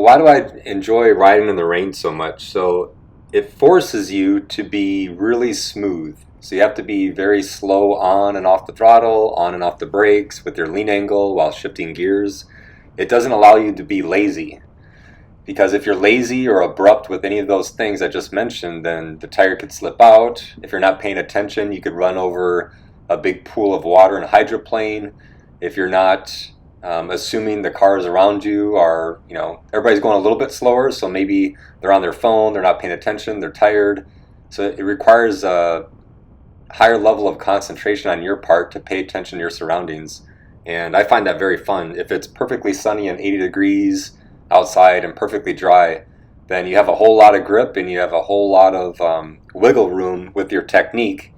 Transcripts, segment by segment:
why do I enjoy riding in the rain so much? So it forces you to be really smooth. So you have to be very slow on and off the throttle, on and off the brakes with your lean angle while shifting gears. It doesn't allow you to be lazy. Because if you're lazy or abrupt with any of those things I just mentioned, then the tire could slip out. If you're not paying attention, you could run over a big pool of water and hydroplane. If you're not assuming the cars around you are, everybody's going a little bit slower, so maybe they're on their phone, they're not paying attention, they're tired. So it requires a higher level of concentration on your part to pay attention to your surroundings. And I find that very fun. If it's perfectly sunny and 80 degrees outside and perfectly dry, then you have a whole lot of grip and you have a whole lot of wiggle room with your technique,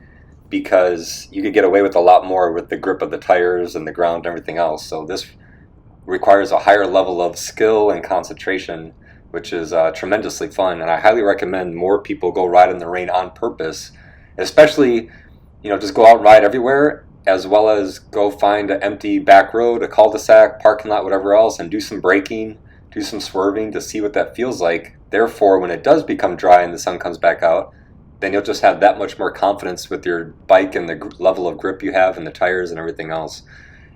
because you could get away with a lot more with the grip of the tires and the ground and everything else. So this requires a higher level of skill and concentration, which is tremendously fun. And I highly recommend more people go ride in the rain on purpose, especially, just go out and ride everywhere, as well as go find an empty back road, a cul-de-sac, parking lot, whatever else, and do some braking, do some swerving to see what that feels like. Therefore, when it does become dry and the sun comes back out, then you'll just have that much more confidence with your bike and the level of grip you have and the tires and everything else.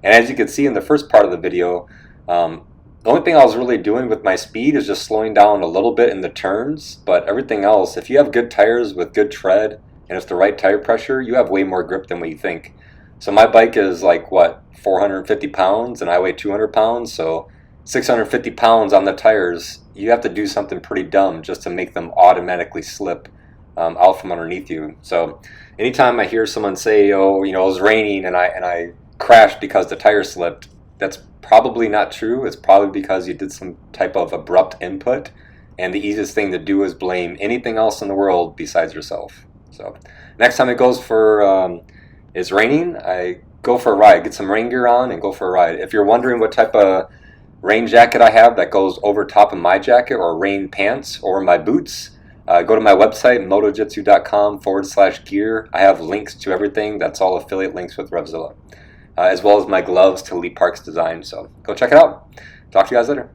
And as you can see in the first part of the video, the only thing I was really doing with my speed is just slowing down a little bit in the turns, but everything else, if you have good tires with good tread and it's the right tire pressure, you have way more grip than what you think. So my bike is like, 450 pounds, and I weigh 200 pounds, so 650 pounds on the tires, you have to do something pretty dumb just to make them automatically slip out from underneath you. So anytime I hear someone say, it was raining and I crashed because the tire slipped, that's probably not true. It's probably because you did some type of abrupt input, and the easiest thing to do is blame anything else in the world besides yourself. So next time it's raining, I go for a ride, get some rain gear on and go for a ride. If you're wondering what type of rain jacket I have that goes over top of my jacket, or rain pants, or my boots, go to my website, motojitsu.com/gear. I have links to everything. That's all affiliate links with Revzilla, as well as my gloves to Lee Parks Design. So go check it out. Talk to you guys later.